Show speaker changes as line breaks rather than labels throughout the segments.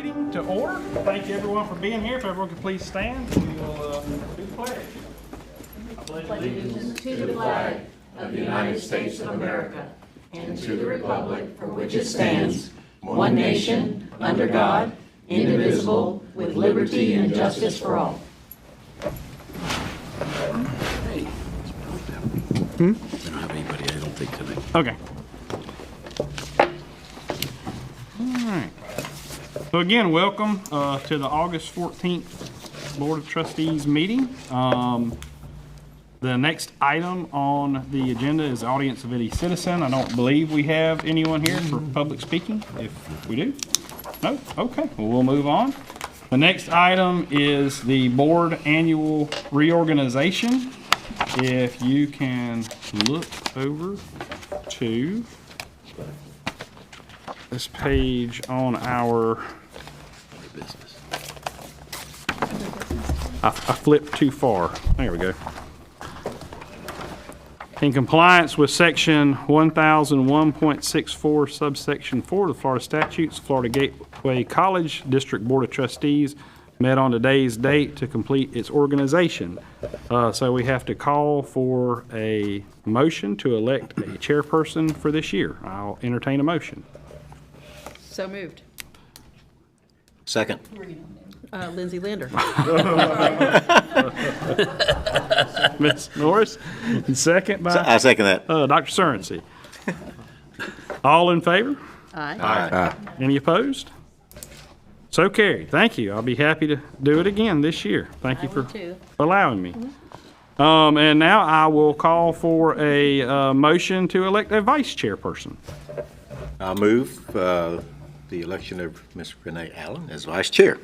meeting to order. Thank you everyone for being here. If everyone could please stand, we will do the pledge. I pledge allegiance
to the flag of the United States of America and to the republic for which it stands, one nation, under God, indivisible, with liberty and justice for all.
We don't have anybody, I don't think, today.
Okay. All right. So again, welcome to the August 14th Board of Trustees meeting. The next item on the agenda is audience of any citizen. I don't believe we have anyone here for public speaking. If we do? No? Okay. Well, we'll move on. The next item is the board annual reorganization. If you can look over to this page on our, I flipped too far. There we go. In compliance with section 1001.64 subsection 4 of the Florida statutes, Florida Gateway College District Board of Trustees met on today's date to complete its organization. So we have to call for a motion to elect a chairperson for this year. I'll entertain a motion.
So moved.
Second.
Lindsay Lander.
Ms. Norris, and second by
I second that.
Dr. Surrency. All in favor?
Aye.
Aye.
Any opposed? So carried. Thank you. I'll be happy to do it again this year. Thank you
I
for
would too.
allowing me. And now I will call for a motion to elect a vice chairperson.
I'll move the election of Ms. Renee Allen as vice chair.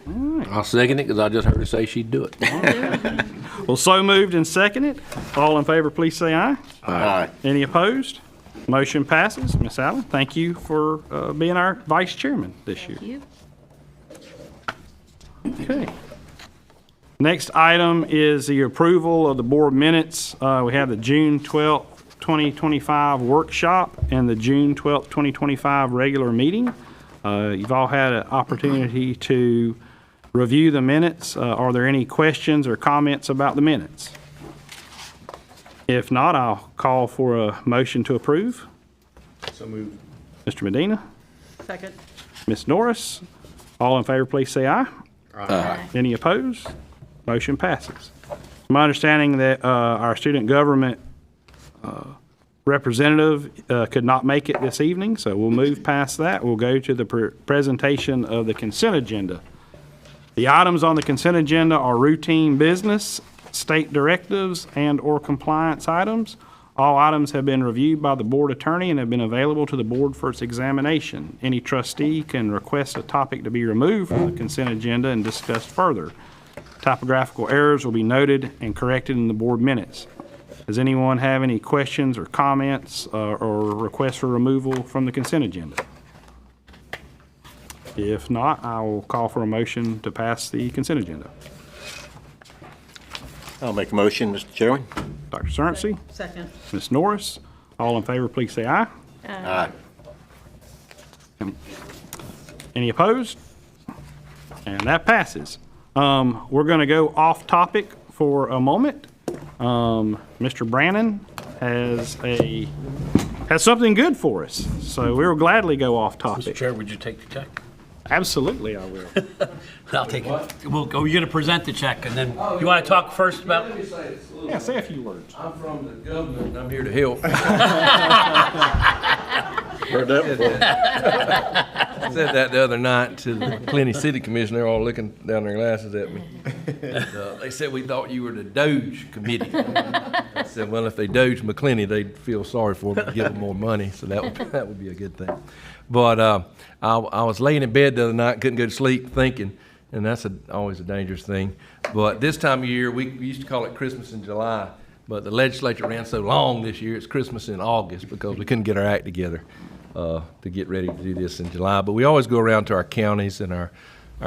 I'll second it because I just heard her say she'd do it.
Well, so moved and seconded. All in favor, please say aye.
Aye.
Any opposed? Motion passes. Ms. Allen, thank you for being our vice chairman this year.
Thank you.
Okay. Next item is the approval of the board minutes. We have the June 12th, 2025 workshop and the June 12th, 2025 regular meeting. You've all had an opportunity to review the minutes. Are there any questions or comments about the minutes? If not, I'll call for a motion to approve.
So moved.
Mr. Medina,
Second.
Ms. Norris, all in favor, please say aye.
Aye.
Any opposed? Motion passes. My understanding that our student government representative could not make it this evening, so we'll move past that. We'll go to the presentation of the consent agenda. The items on the consent agenda are routine business, state directives, and/or compliance items. All items have been reviewed by the board attorney and have been available to the board for its examination. Any trustee can request a topic to be removed from the consent agenda and discussed further. Typographical errors will be noted and corrected in the board minutes. Does anyone have any questions or comments or requests for removal from the consent agenda? If not, I will call for a motion to pass the consent agenda.
I'll make a motion, Mr. Chairman.
Dr. Surrency,
Second.
Ms. Norris, all in favor, please say aye.
Aye.
Any opposed? And that passes. We're going to go off topic for a moment. Mr. Brannon has something good for us, so we will gladly go off
Mr.
topic.
Chair, would you take the check?
Absolutely, I will.
I'll take it. Well, you're going to present the check, and then you want to talk first about?
Let me say this. Look,
Yeah, say a few words.
I'm from the government, and I'm here to help.
Heard that before.
I said that the other night to the McClenny City Commission. They're all looking down their glasses at me. They said, we thought you were the Doge Committee. I said, well, if they Doge McClenny, they'd feel sorry for me to give them more money, so that would be a good thing. But I was laying in bed the other night, couldn't go to sleep, thinking, and that's always a dangerous thing. But this time of year, we used to call it Christmas in July, but the legislature ran so long this year, it's Christmas in August because we couldn't get our act together to get ready to do this in July. But we always go around to our counties and our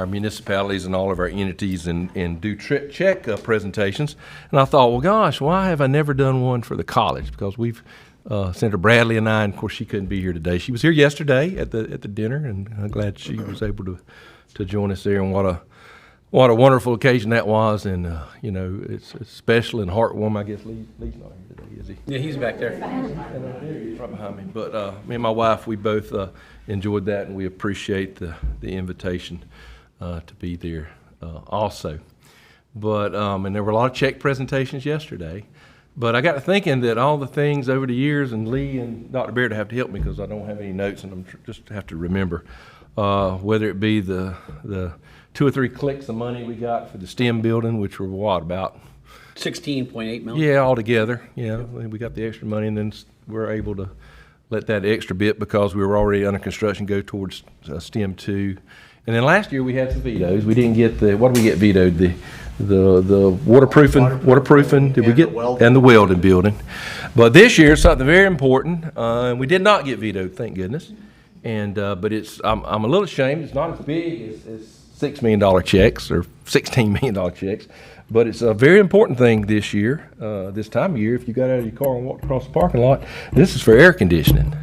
municipalities and all of our entities and do check presentations. And I thought, well, gosh, why have I never done one for the college? Because we've Senator Bradley and I, and of course, she couldn't be here today. She was here yesterday at the dinner, and I'm glad she was able to join us there. And what a wonderful occasion that was, and you know, it's special and heartwarming. I guess Lee's not here today, is he?
Yeah, he's back there.
He's right behind me. But me and my wife, we both enjoyed that, and we appreciate the invitation to be there also. But and there were a lot of check presentations yesterday. But I got to thinking that all the things over the years, and Lee and Dr. Baird have to help me because I don't have any notes, and I'm just have to remember whether it be the 2 or 3 clicks of money we got for the STEM building, which were what, about
16.8 million.
yeah, altogether. Yeah, we got the extra money, and then we're able to let that extra bit because we were already under construction go towards STEM 2. And then last year we had some vetoes. We didn't get what did we get vetoed? The waterproofing. Did we get and the welding building? But this year something very important, and we did not get vetoed, thank goodness. And but I'm a little ashamed. It's not as big as $6 million checks or $16 million checks, but it's a very important thing this year. This time of year, if you got out of your car and walked across the parking lot, this is for air conditioning.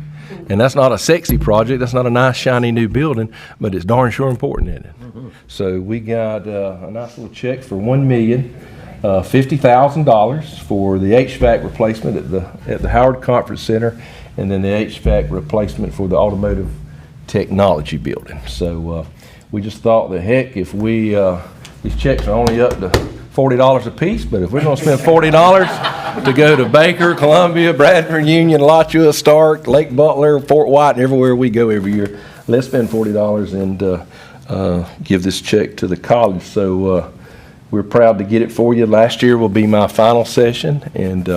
And that's not a sexy project. That's not a nice, shiny new building, but it's darn sure important in it. Mm-hmm. So we got a nice little check for $1,050,000 for the HVAC replacement at the Howard Conference Center, and then the HVAC replacement for the Automotive Technology Building. So we just thought that heck, if we these checks are only up to $40 a piece, but if we're going to spend $40 to go to Baker, Columbia, Bradford, Union, Alachua, Stark, Lake Butler, Fort White, and everywhere we go every year, let's spend $40 and give this check to the college. So we're proud to get it for you. Last year will be my final session, and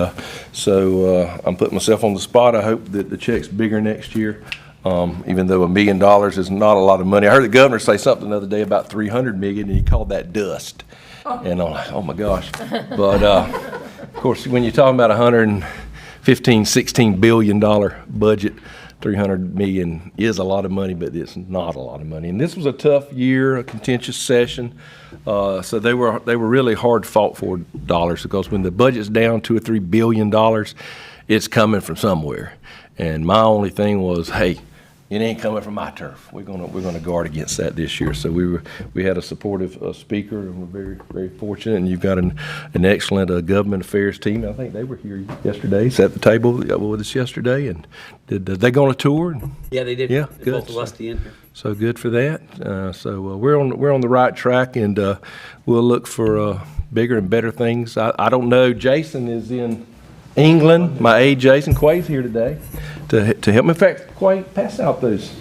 so I'm putting myself on the spot. I hope that the check's bigger next year. Even though $1 million is not a lot of money. I heard the governor say something the other day about $300 million, and he called that dust. And I'm like, oh my gosh. But of course, when you're talking about $16 billion budget, $300 million is a lot of money, but it's not a lot of money. And this was a tough year, a contentious session. So they were really hard fought for dollars, because when the budget's down $2 or $3 billion, it's coming from somewhere. And my only thing was, hey, it ain't coming from my turf. We're gonna guard against that this year. So we had a supportive speaker, and we're very, very fortunate. And you've got an excellent government affairs team. I think they were here yesterday, sat at the table with us yesterday. And did they go on a tour?
Yeah, they did.
Yeah,
They
good.
both Lusty in here.
So good for that. So we're on the right track, and we'll look for bigger and better things. I don't know. Jason is in England. My aide Jason Quay's here today to help me. In fact, Quay, pass out those.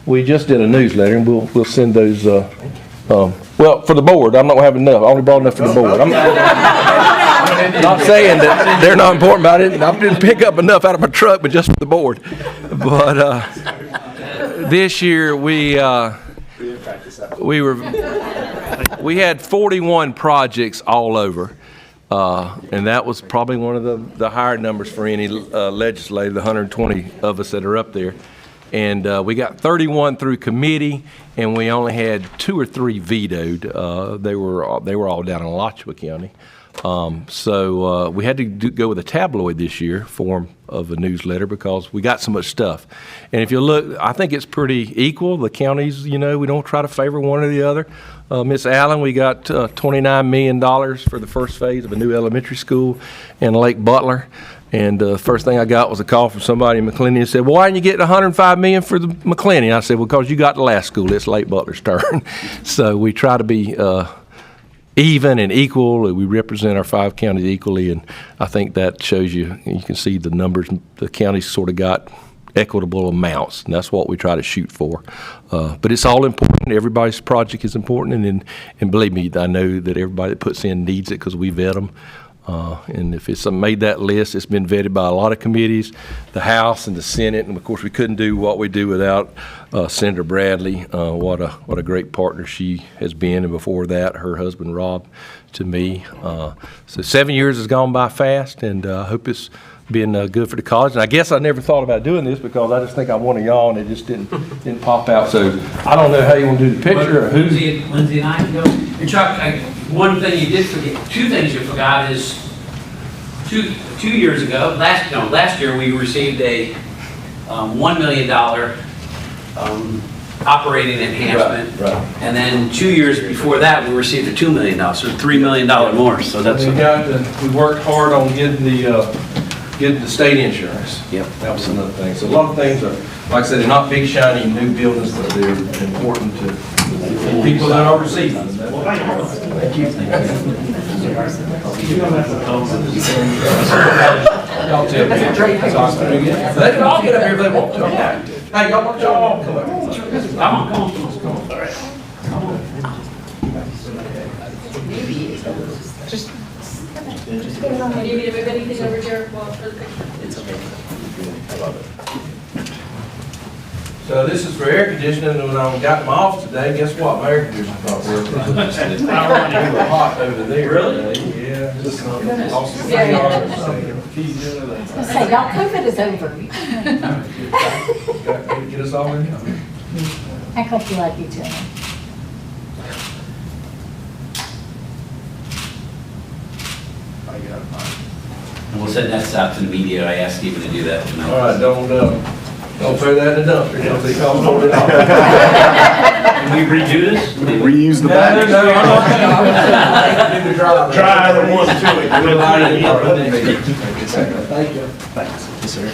We just did a newsletter, and we'll send those. Well, for the board, I'm not gonna have enough. I only brought enough for the board. I'm not saying that they're not important about it. I didn't pick up enough out of my truck, but just for the board. But this year we had 41 projects all over. And that was probably one of the higher numbers for any legislator, the 120 of us that are up there. And we got 31 through committee, and we only had 2 or 3 vetoed. They were all down in Alachua County. So we had to go with a tabloid this year form of a newsletter because we got so much stuff. And if you look, I think it's pretty equal. The counties, we don't try to favor one or the other. Miss Allen, we got $29 million for the first phase of a new elementary school in Lake Butler. And the first thing I got was a call from somebody in McClenny and said, well, why didn't you get $105 million for the McClenny? I said, well, because you got the last school. It's Lake Butler's turn. So we try to be even and equal. We represent our 5 counties equally, and I think that shows you can see the numbers. The counties sort of got equitable amounts, and that's what we try to shoot for. But it's all important. Everybody's project is important, and believe me, I know that everybody that puts in needs it because we vet them. And if it's made that list, it's been vetted by a lot of committees, the House and the Senate, and of course we couldn't do what we do without Senator Bradley. What a great partner she has been, and before that, her husband Rob to me. So 7 years has gone by fast, and I hope it's been good for the college. And I guess I never thought about doing this because I just think I'm one of y'all, and it just didn't pop out. So I don't know how you want to do the picture or who.
Lindsay and I can go. And Chuck, one thing you did forget, 2 things you forgot is two years ago, last year, we received a $1 million operating enhancement.
Right.
And then 2 years before that, we received a $2 million, so $3 million more, so that's.
We worked hard on getting the state insurance.
Yep.
That was another thing. So a lot of things are, like I said, they're not big shiny new buildings, but they're important to the people that are receiving them. Thank you. Y'all tell me. They can all get up here if they want to. Hey, y'all want to all come up?
Come on. All right.
Can you give anything over here for the picture? It's okay.
So this is for air conditioning, and when I got in my office today, guess what? My air conditioning stopped working. It's hot over there.
Really?
today. Yeah. Just lost some
Yeah, yeah.
$3.
Say, y'all, COVID is over.
Get us all in here.
Act like you like each other.
And we'll send that out to the media. I asked Stephen to do that
All
tonight.
right, don't throw that in the dumpster. Don't be called for it off.
Can we redo this?
Reuse the
No,
bags.
no, I'm not. Do the dry.
Try the one to it.
We'll line it up. Thank you.
Thanks. Yes, sir.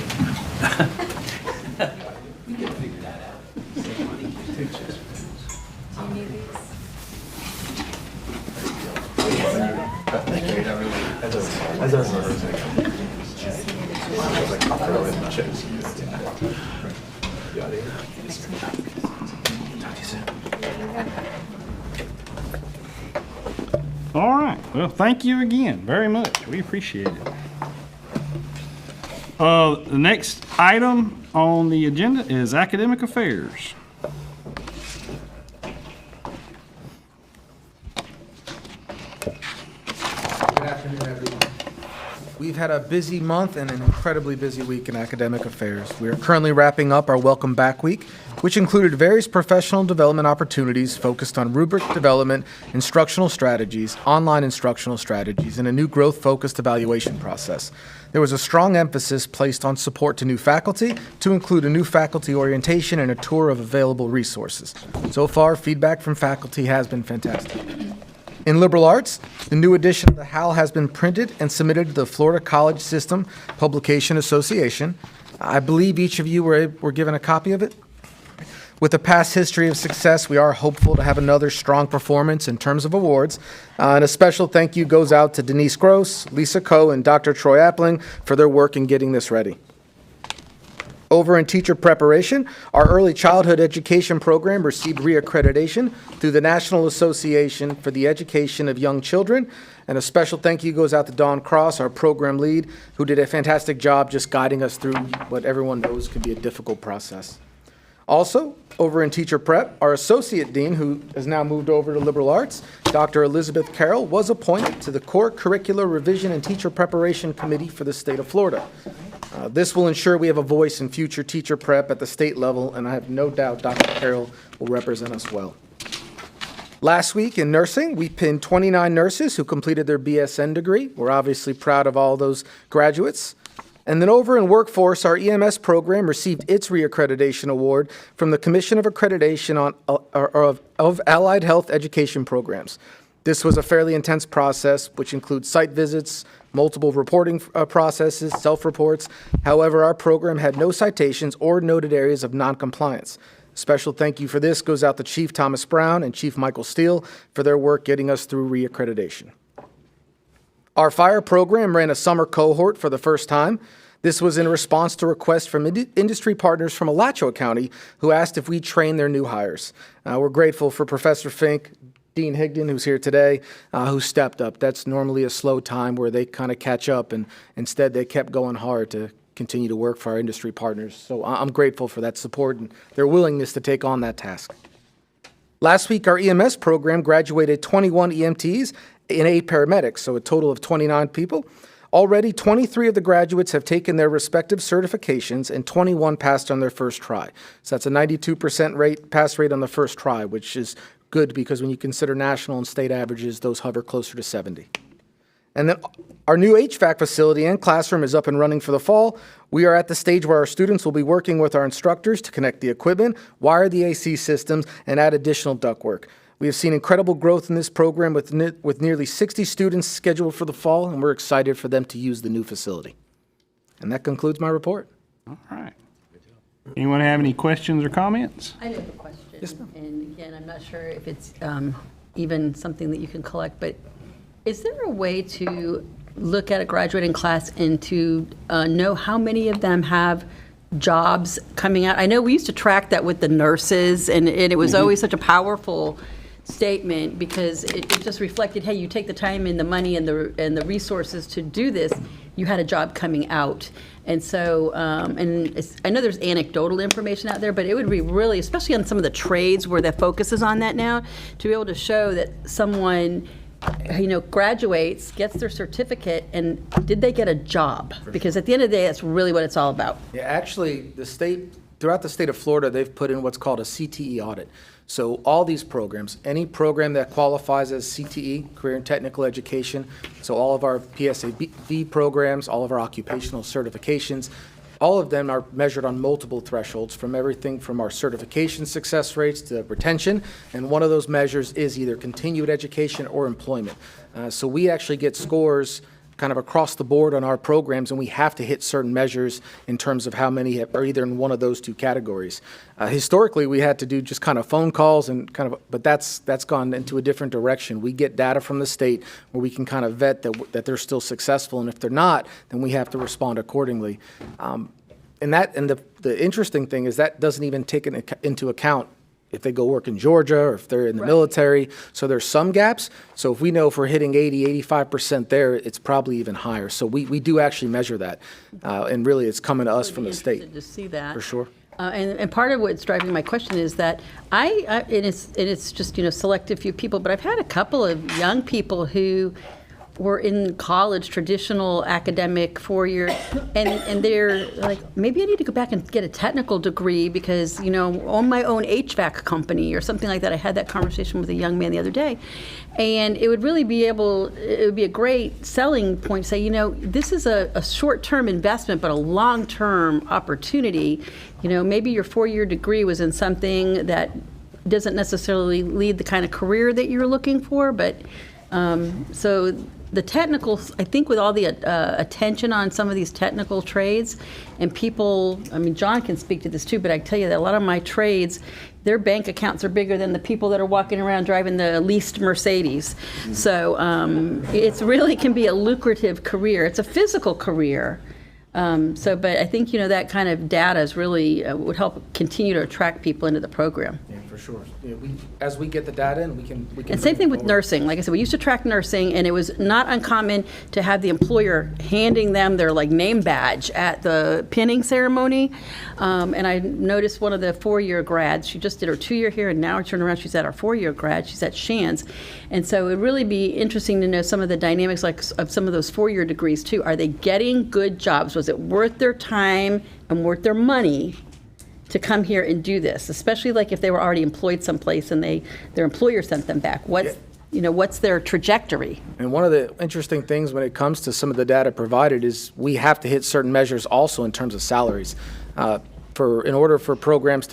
All right. Well, thank you again very much. We appreciate it. The next item on the agenda is academic affairs.
Good afternoon, everyone. We've had a busy month and an incredibly busy week in academic affairs. We are currently wrapping up our Welcome Back Week, which included various professional development opportunities focused on rubric development, instructional strategies, online instructional strategies, and a new growth-focused evaluation process. There was a strong emphasis placed on support to new faculty, to include a new faculty orientation and a tour of available resources. So far, feedback from faculty has been fantastic. In liberal arts, the new edition of the HAL has been printed and submitted to the Florida College System Publication Association. I believe each of you were given a copy of it. With a past history of success, we are hopeful to have another strong performance in terms of awards. And a special thank you goes out to Denise Gross, Lisa Coe, and Dr. Troy Appling for their work in getting this ready. Over in teacher preparation, our early childhood education program received reaccreditation through the National Association for the Education of Young Children. And a special thank you goes out to Dawn Cross, our program lead, who did a fantastic job just guiding us through what everyone knows can be a difficult process. Also, over in teacher prep, our associate dean, who has now moved over to liberal arts, Dr. Elizabeth Carroll, was appointed to the Core Curricular Revision and Teacher Preparation Committee for the state of Florida. This will ensure we have a voice in future teacher prep at the state level, and I have no doubt Dr. Carroll will represent us well. Last week in nursing, we pinned 29 nurses who completed their BSN degree. We're obviously proud of all those graduates. And then over in workforce, our EMS program received its reaccreditation award from the Commission of Accreditation of Allied Health Education Programs. This was a fairly intense process, which includes site visits, multiple reporting processes, self-reports. However, our program had no citations or noted areas of noncompliance. Special thank you for this goes out to Chief Thomas Brown and Chief Michael Steele for their work getting us through reaccreditation. Our fire program ran a summer cohort for the first time. This was in response to requests from industry partners from Alachua County who asked if we train their new hires. We're grateful for Professor Fink, Dean Higdon, who's here today, who stepped up. That's normally a slow time where they kind of catch up, and instead they kept going hard to continue to work for our industry partners. So I'm grateful for that support and their willingness to take on that task. Last week, our EMS program graduated 21 EMTs and 8 paramedics, so a total of 29 people. Already, 23 of the graduates have taken their respective certifications and 21 passed on their first try. So that's a 92% pass rate on the first try, which is good because when you consider national and state averages, those hover closer to 70. And then our new HVAC facility and classroom is up and running for the fall. We are at the stage where our students will be working with our instructors to connect the equipment, wire the AC systems, and add additional ductwork. We have seen incredible growth in this program with nearly 60 students scheduled for the fall, and we're excited for them to use the new facility. And that concludes my report.
All right. Anyone have any questions or comments?
I have a question. And again, I'm not sure if it's even something that you can collect, but is there a way to look at a graduating class and to know how many of them have jobs coming out? I know we used to track that with the nurses, and it was always such a powerful statement because it just reflected, hey, you take the time and the money and the resources to do this, you had a job coming out. And so, I know there's anecdotal information out there, but it would be really, especially on some of the trades where the focus is on that now, to be able to show that someone, graduates, gets their certificate, and did they get a job? Because at the end of the day, that's really what it's all about.
Yeah, actually, throughout the state of Florida, they've put in what's called a CTE audit. So all these programs, any program that qualifies as CTE, Career and Technical Education, so all of our PSAV programs, all of our occupational certifications, all of them are measured on multiple thresholds, from everything from our certification success rates to retention, and one of those measures is either continued education or employment. So we actually get scores kind of across the board on our programs, and we have to hit certain measures in terms of how many are either in one of those two categories. Historically, we had to do just kind of phone calls but that's gone into a different direction. We get data from the state where we can kind of vet that they're still successful, and if they're not, then we have to respond accordingly. And the interesting thing is that doesn't even take into account if they go work in Georgia or if they're in the military. So there's some gaps. So if we know if we're hitting 80, 85% there, it's probably even higher. So we do actually measure that. And really, it's coming to us from the state.
Interested to see that.
For sure.
And part of what's driving my question is that it's just, selective few people, but I've had a couple of young people who were in college, traditional academic 4-year, and they're like, maybe I need to go back and get a technical degree because, own my own HVAC company or something like that. I had that conversation with a young man the other day. And it would really it would be a great selling point to say, this is a short-term investment, but a long-term opportunity. Maybe your 4-year degree was in something that doesn't necessarily lead the kind of career that you're looking for, but so the technical, I think with all the attention on some of these technical trades, and people, John can speak to this too, but I can tell you that a lot of my trades, their bank accounts are bigger than the people that are walking around driving the leased Mercedes. So it's really can be a lucrative career. It's a physical career. But I think, that kind of data is really would help continue to attract people into the program.
Yeah, for sure. As we get the data in, we can.
And same thing with nursing. Like I said, we used to track nursing, and it was not uncommon to have the employer handing them their name badge at the pinning ceremony. And I noticed one of the 4-year grads. She just did her 2-year here, and now turned around. She's at our 4-year grad. She's at Shands, and so it would really be interesting to know some of the dynamics of some of those 4-year degrees too. Are they getting good jobs? Was it worth their time and worth their money to come here and do this, especially if they were already employed someplace and their employer sent them back? What's their trajectory?
And one of the interesting things when it comes to some of the data provided is we have to hit certain measures also in terms of salaries. In order for programs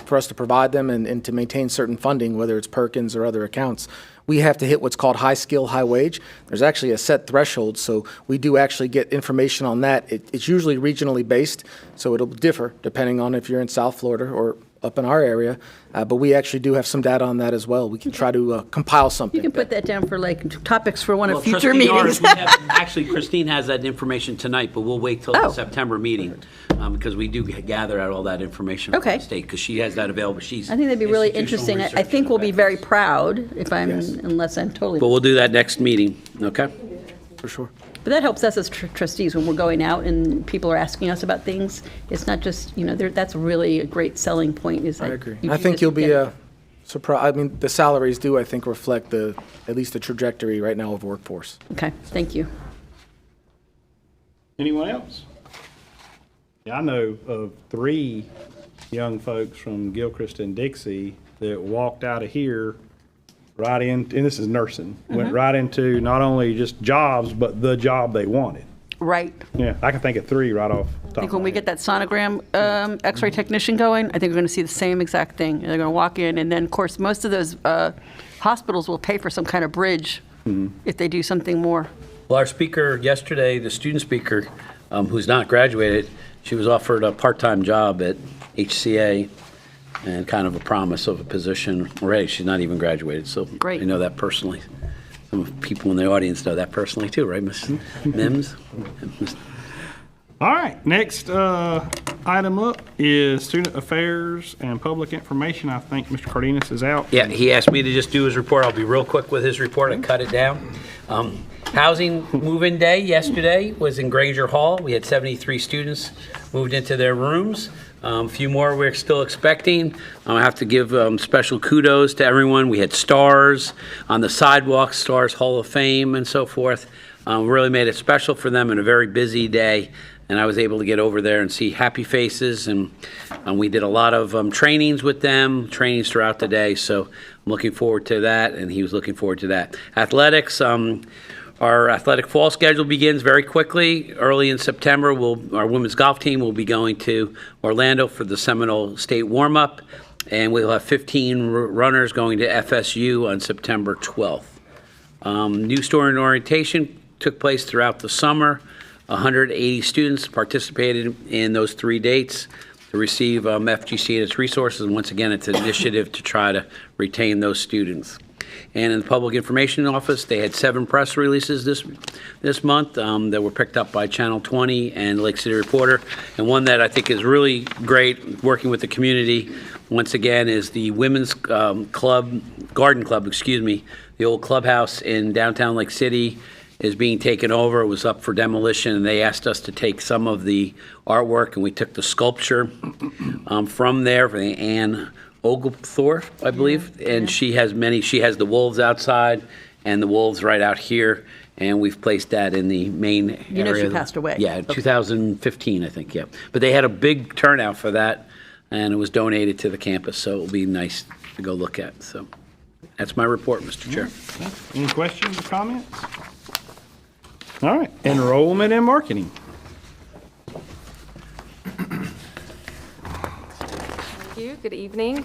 for us to provide them and to maintain certain funding, whether it's Perkins or other accounts, we have to hit what's called high skill, high wage. There's actually a set threshold, so we do actually get information on that. It's usually regionally based, so it'll differ depending on if you're in South Florida or up in our area, but we actually do have some data on that as well. We can try to compile something.
You can put that down for topics for one of future
Trustee
meetings.
Norris, actually, Christine has that information tonight, but we'll wait till the September meeting because we do gather out all that information from the state because she has that available.
I think that'd be really interesting. I think we'll be very proud unless I'm totally.
But we'll do that next meeting, okay?
For sure.
But that helps us as trustees when we're going out and people are asking us about things. It's not just, that's really a great selling point. I
agree. I think you'll be surprised. The salaries do, I think, reflect at least the trajectory right now of workforce.
Okay, thank you.
Anyone else? Yeah, I know of 3 young folks from Gilchrist and Dixie that walked out of here right in, and this is nursing, went right into not only just jobs, but the job they wanted.
Right.
Yeah, I can think of 3 right off the top
I think
of
when
my
we
head.
get that sonogram X-ray technician going, I think we're going to see the same exact thing. They're going to walk in, and then, of course, most of those hospitals will pay for some kind of bridge if they do something more.
Well, our speaker yesterday, the student speaker, who's not graduated, she was offered a part-time job at HCA and kind of a promise of a position already. She's not even graduated, so
Great.
I know that personally. Some people in the audience know that personally too, right, Ms. Mims?
All right, next item up is Student Affairs and Public Information. I think Mr. Cardenas is out.
Yeah, he asked me to just do his report. I'll be real quick with his report and cut it down. Housing move-in day yesterday was in Granger Hall. We had 73 students moved into their rooms. A few more we're still expecting. I have to give special kudos to everyone. We had stars on the sidewalk, Stars Hall of Fame and so forth. Really made it special for them in a very busy day. And I was able to get over there and see happy faces. And we did a lot of trainings with them, trainings throughout the day. So I'm looking forward to that, and he was looking forward to that. Athletics, our athletic fall schedule begins very quickly. Early in September, our women's golf team will be going to Orlando for the Seminole State warm-up, and we'll have 15 runners going to FSU on September 12th. New student orientation took place throughout the summer. 180 students participated in those 3 dates to receive FGC and its resources. And once again, it's an initiative to try to retain those students. And in the Public Information Office, they had 7 press releases this month that were picked up by Channel 20 and Lake City Reporter. And one that I think is really great, working with the community, once again, is the Women's Garden Club, the old clubhouse in downtown Lake City is being taken over. It was up for demolition, and they asked us to take some of the artwork, and we took the sculpture from there for the Anne Oglethorpe, I believe, and she has the wolves outside and the wolves right out here, and we've placed that in the main area.
You know she passed away.
Yeah, in 2015, I think, yeah. But they had a big turnout for that, and it was donated to the campus, so it'll be nice to go look at. So that's my report, Mr. Chair.
Any questions or comments? All right, enrollment and marketing.
Thank you. Good evening.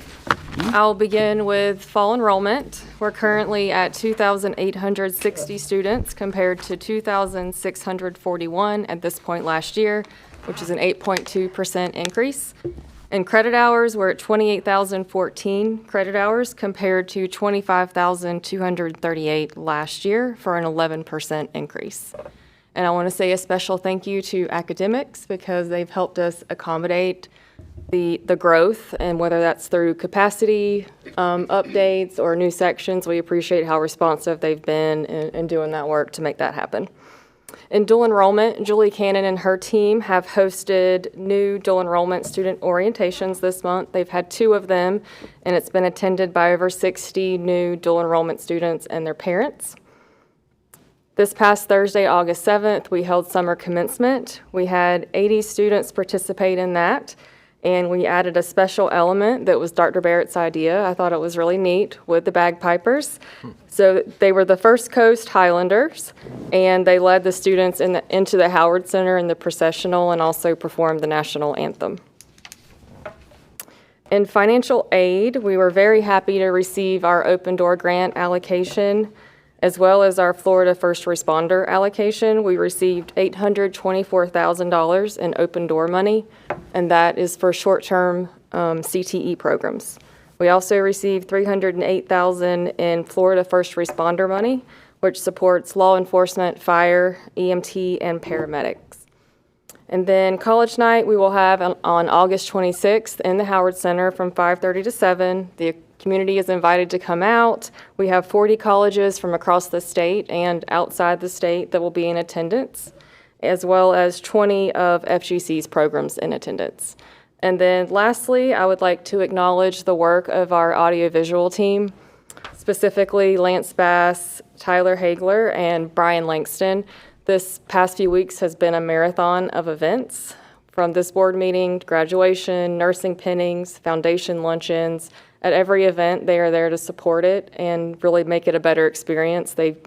I'll begin with fall enrollment. We're currently at 2,860 students compared to 2,641 at this point last year, which is an 8.2% increase. In credit hours, we're at 28,014 credit hours compared to 25,238 last year for an 11% increase. And I want to say a special thank you to academics because they've helped us accommodate the growth, and whether that's through capacity updates or new sections, we appreciate how responsive they've been in doing that work to make that happen. In dual enrollment, Julie Cannon and her team have hosted new dual enrollment student orientations this month. They've had 2 of them, and it's been attended by over 60 new dual enrollment students and their parents. This past Thursday, August 7th, we held summer commencement. We had 80 students participate in that, and we added a special element that was Dr. Barrett's idea. I thought it was really neat with the bagpipers. So they were the First Coast Highlanders, and they led the students into the Howard Center in the processional and also performed the national anthem. In financial aid, we were very happy to receive our Open Door Grant allocation, as well as our Florida First Responder allocation. We received $824,000 in Open Door money, and that is for short-term CTE programs. We also received $308,000 in Florida First Responder money, which supports law enforcement, fire, EMT, and paramedics. And then college night, we will have on August 26th in the Howard Center from 5:30 to 7. The community is invited to come out. We have 40 colleges from across the state and outside the state that will be in attendance, as well as 20 of FGC's programs in attendance. And then lastly, I would like to acknowledge the work of our audiovisual team, specifically Lance Bass, Tyler Hagler, and Brian Langston. This past few weeks has been a marathon of events, from this board meeting, graduation, nursing pinnings, foundation luncheons, At every event, they are there to support it and really make it a better experience. They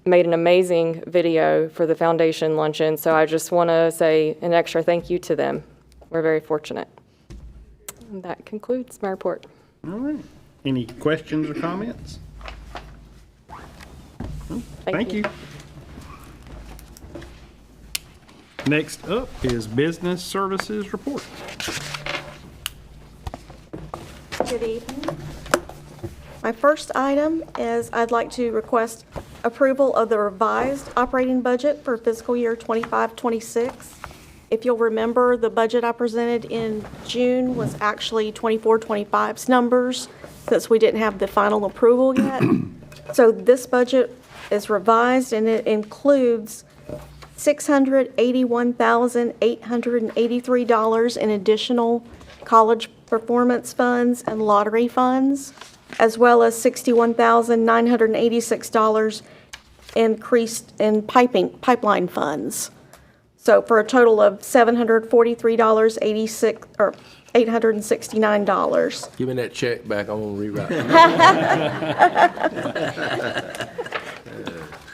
made an amazing video for the foundation luncheon, so I just want to say an extra thank you to them. We're very fortunate. And that concludes my report.
All right. Any questions or comments? No? Thank you. Next up is Business Services Report.
Good evening. My first item is I'd like to request approval of the revised operating budget for fiscal year 25-26. If you'll remember, the budget I presented in June was actually 24-25's numbers, since we didn't have the final approval yet. So this budget is revised, and it includes $681,883 in additional college performance funds and lottery funds, as well as $61,986 increased in pipeline funds. So for a total of $743.86 or $869.
Give me that check back, I'm gonna rewrite it.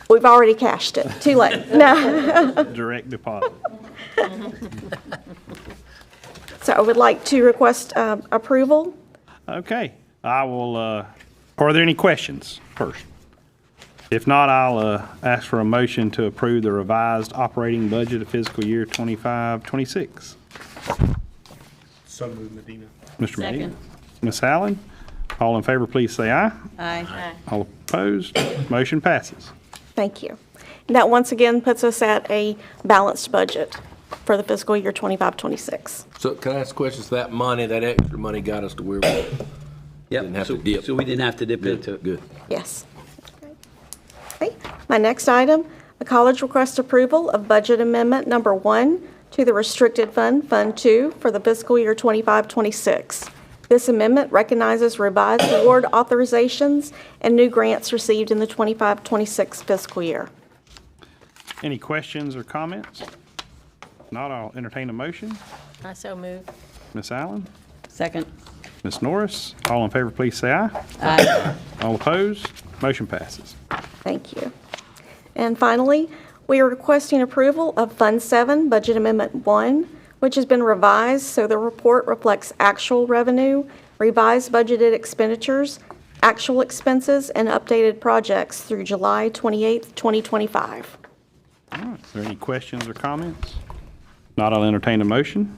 We've already cashed it. Too late. No.
Direct deposit.
So I would like to request approval.
Okay, I will, are there any questions first? If not, I'll ask for a motion to approve the revised operating budget of fiscal year 25-26.
So moved, Medina.
Mr. Medina?
Second.
Ms. Allen? All in favor, please say aye.
Aye.
All opposed? Motion passes.
Thank you. And that once again puts us at a balanced budget for the fiscal year 25-26.
So can I ask questions? That money, that extra money got us to where we didn't have to dip.
So we didn't have to dip into it.
Good.
Yes. Okay. My next item, a college request approval of budget amendment number 1 to the restricted fund, Fund 2, for the fiscal year 25-26. This amendment recognizes revised award authorizations and new grants received in the 25-26 fiscal year.
Any questions or comments? Not, I'll entertain a motion.
I so move.
Ms. Allen?
Second.
Ms. Norris? All in favor, please say aye.
Aye.
All opposed? Motion passes.
Thank you. And finally, we are requesting approval of Fund 7, Budget Amendment 1, which has been revised so the report reflects actual revenue, revised budgeted expenditures, actual expenses, and updated projects through July 28th, 2025.
All right, are there any questions or comments? Not, I'll entertain a motion.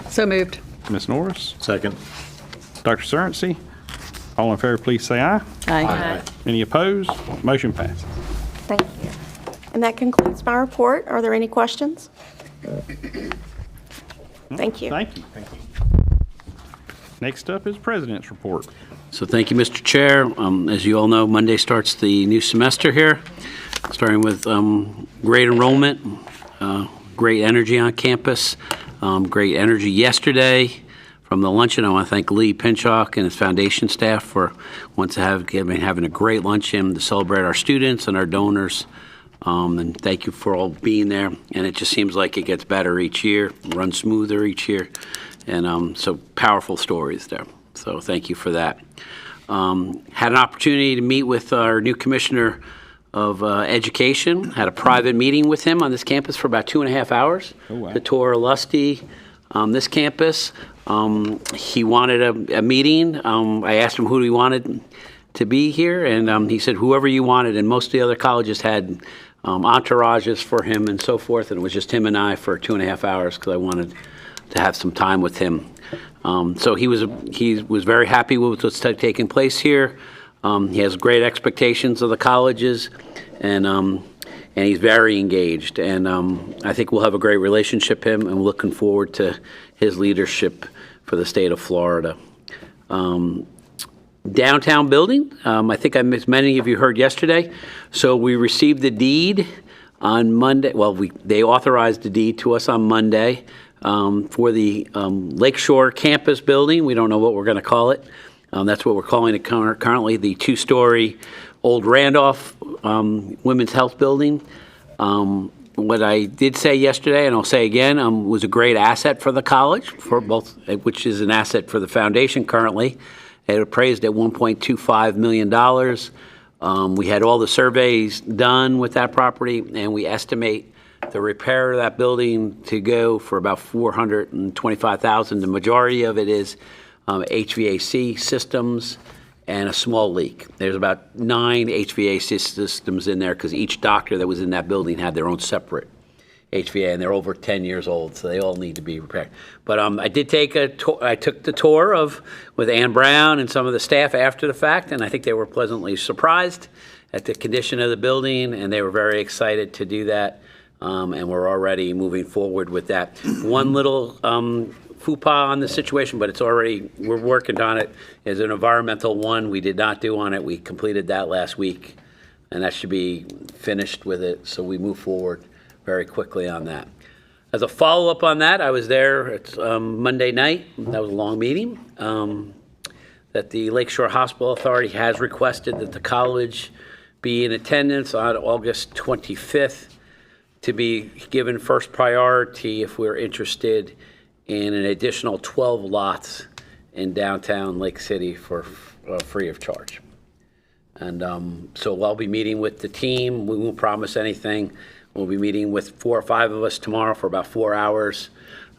So moved.
Ms. Norris?
Second.
Dr. Surrency? All in favor, please say aye.
Aye.
Any opposed? Motion passes.
Thank you. And that concludes my report. Are there any questions? Thank you.
Thank you. Thank you. Next up is President's Report.
So thank you, Mr. Chair. As you all know, Monday starts the new semester here, starting with great enrollment, great energy on campus, great energy yesterday from the luncheon. I want to thank Lee Pinchok and his foundation staff for having a great luncheon to celebrate our students and our donors. And thank you for all being there. And it just seems like it gets better each year, runs smoother each year. And so powerful stories there. So thank you for that. Had an opportunity to meet with our new commissioner of education. Had a private meeting with him on this campus for about 2.5 hours.
Oh, wow.
To tour Lusty, this campus. He wanted a meeting. I asked him who he wanted to be here, and he said whoever you wanted. And most of the other colleges had entourages for him and so forth, and it was just him and I for 2.5 hours because I wanted to have some time with him. So he was very happy with what's taking place here. He has great expectations of the colleges, and he's very engaged. And I think we'll have a great relationship with him, and we're looking forward to his leadership for the state of Florida. Downtown building, I think many of you heard yesterday. So we received the deed on Monday. Well, they authorized the deed to us on Monday for the Lakeshore campus building. We don't know what we're going to call it. That's what we're calling it currently, the 2-story Old Randolph Women's Health Building. What I did say yesterday, and I'll say again, was a great asset for the college, for both, which is an asset for the foundation currently, It appraised at $1.25 million. We had all the surveys done with that property, and we estimate the repair of that building to go for about $425,000. The majority of it is HVAC systems and a small leak. There's about 9 HVAC systems in there because each doctor that was in that building had their own separate HVA, and they're over 10 years old, so they all need to be repaired. But I did take I took the tour with Ann Brown and some of the staff after the fact, and I think they were pleasantly surprised at the condition of the building, and they were very excited to do that, and we're already moving forward with that. One little faux pas on the situation, but we're working on it, is an environmental one we did not do on it. We completed that last week, and that should be finished with it, so we move forward very quickly on that. As a follow-up on that, I was there at Monday night. That was a long meeting. That the Lakeshore Hospital Authority has requested that the college be in attendance on August 25th to be given first priority if we're interested in an additional 12 lots in downtown Lake City for free of charge. And so I'll be meeting with the team. We won't promise anything. We'll be meeting with 4 or 5 of us tomorrow for about 4 hours.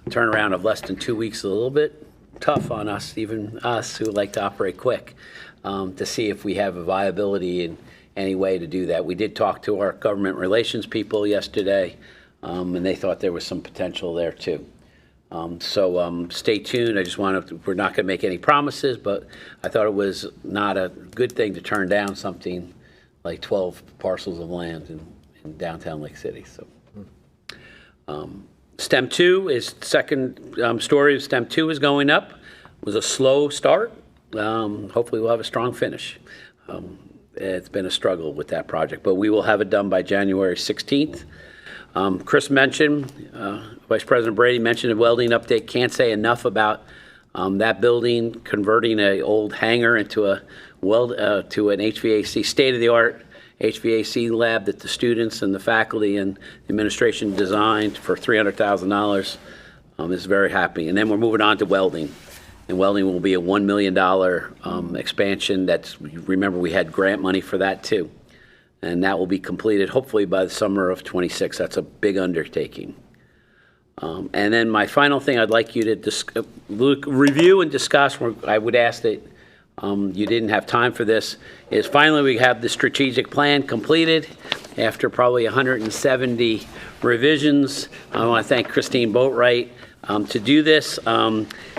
Turnaround of less than 2 weeks, a little bit tough on us, even us who like to operate quick, to see if we have a viability in any way to do that. We did talk to our government relations people yesterday, and they thought there was some potential there too. So stay tuned. We're not going to make any promises, but I thought it was not a good thing to turn down something like 12 parcels of land in downtown Lake City. So, STEM 2 is second story of STEM 2 is going up. It was a slow start. Hopefully we'll have a strong finish. It's been a struggle with that project, but we will have it done by January 16th. Chris mentioned, Vice President Brady mentioned a welding update. Can't say enough about that building, converting an old hangar into to an HVAC, state-of-the-art HVAC lab that the students and the faculty and the administration designed for $300,000. Is very happy. And then we're moving on to welding. And welding will be a $1 million expansion. Remember, we had grant money for that too. And that will be completed hopefully by the summer of '26. That's a big undertaking. And then my final thing I'd like you to review and discuss, I would ask that you didn't have time for this, is finally we have the strategic plan completed after probably 170 revisions. I want to thank Christine Boatwright to do this.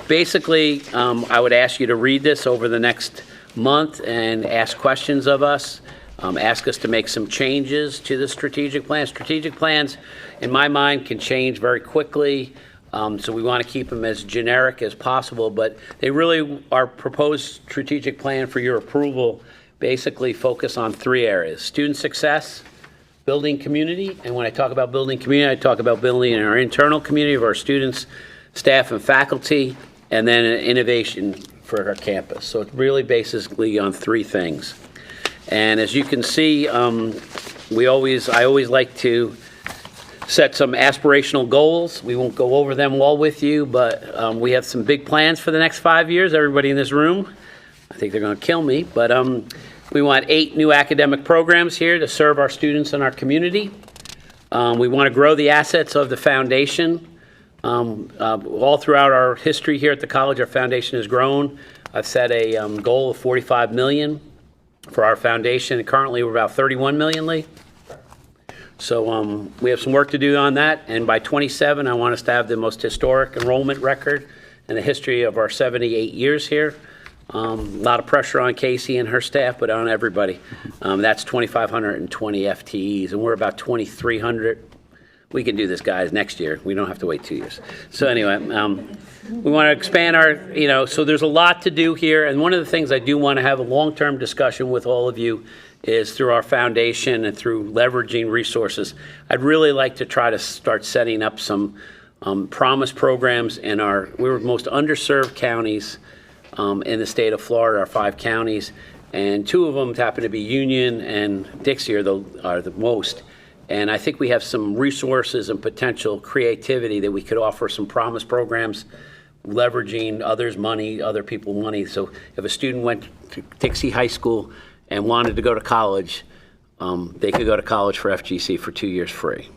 Basically, I would ask you to read this over the next month and ask questions of us. Ask us to make some changes to the strategic plan. Strategic plans, in my mind, can change very quickly. So we want to keep them as generic as possible, but they really, our proposed strategic plan for your approval basically focus on 3 areas: student success, building community, and when I talk about building community, I talk about building in our internal community of our students, staff, and faculty, and then innovation for our campus. So it's really basically on 3 things. And as you can see, I always like to set some aspirational goals. We won't go over them all with you, but we have some big plans for the next 5 years, everybody in this room. I think they're going to kill me, but we want 8 new academic programs here to serve our students and our community. We want to grow the assets of the foundation. All throughout our history here at the college, our foundation has grown. I've set a goal of $45 million for our foundation, and currently we're about $31 million, Lee. So we have some work to do on that, and by '27, I want us to have the most historic enrollment record in the history of our 78 years here. A lot of pressure on Casey and her staff, but on everybody. That's 2,520 FTEs, and we're about 2,300. We can do this, guys, next year. We don't have to wait 2 years. So anyway, we want to expand our, so there's a lot to do here, and one of the things I do want to have a long-term discussion with all of you is through our foundation and through leveraging resources. I'd really like to try to start setting up some promise programs in we're most underserved counties in the state of Florida, our 5 counties, and 2 of them happen to be Union and Dixie are the most. And I think we have some resources and potential creativity that we could offer some promise programs leveraging others' money, other people's money. So if a student went to Dixie High School and wanted to go to college, they could go to college for FGC for 2 years free.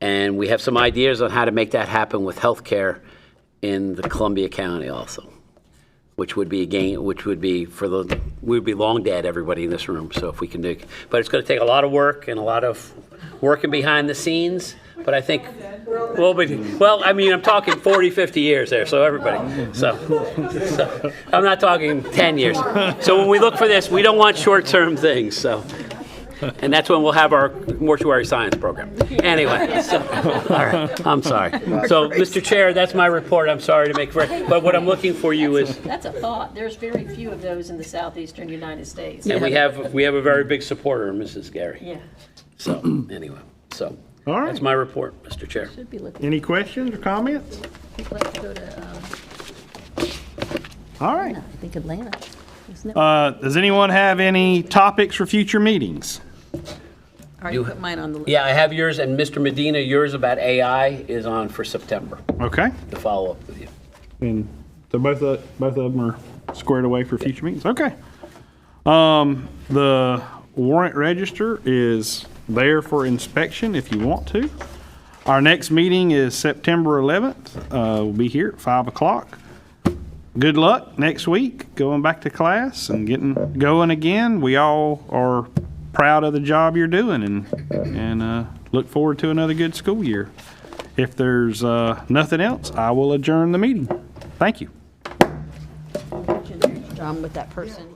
And we have some ideas on how to make that happen with healthcare in the Columbia County also, which would be we'd be long dead, everybody in this room, so if we can do, but it's going to take a lot of work and a lot of working behind the scenes, but I think, well, I mean, I'm talking 40, 50 years there, so everybody, so I'm not talking 10 years. So when we look for this, we don't want short-term things, so. And that's when we'll have our mortuary science program. Anyway, so, all right, I'm sorry. So, Mr. Chair, that's my report. I'm sorry to make, but what I'm looking for you is,
That's a thought. There's very few of those in the southeastern United States.
and we have a very big supporter, Mrs. Gary.
Yeah.
So, anyway, so,
All right.
that's my report, Mr. Chair.
Should be looking,
Any questions or comments?
let's go to,
All right.
I think Atlanta. Isn't it?
Does anyone have any topics for future meetings?
All right, put mine on the list.
Yeah, I have yours, and Mr. Medina, yours about AI is on for September,
Okay.
to follow up with you.
And so both of them are squared away for future meetings? Okay. The warrant register is there for inspection if you want to. Our next meeting is September 11th. We'll be here at 5 o'clock. Good luck next week, going back to class and getting going again. We all are proud of the job you're doing and look forward to another good school year. If there's nothing else, I will adjourn the meeting. Thank you.
With that person.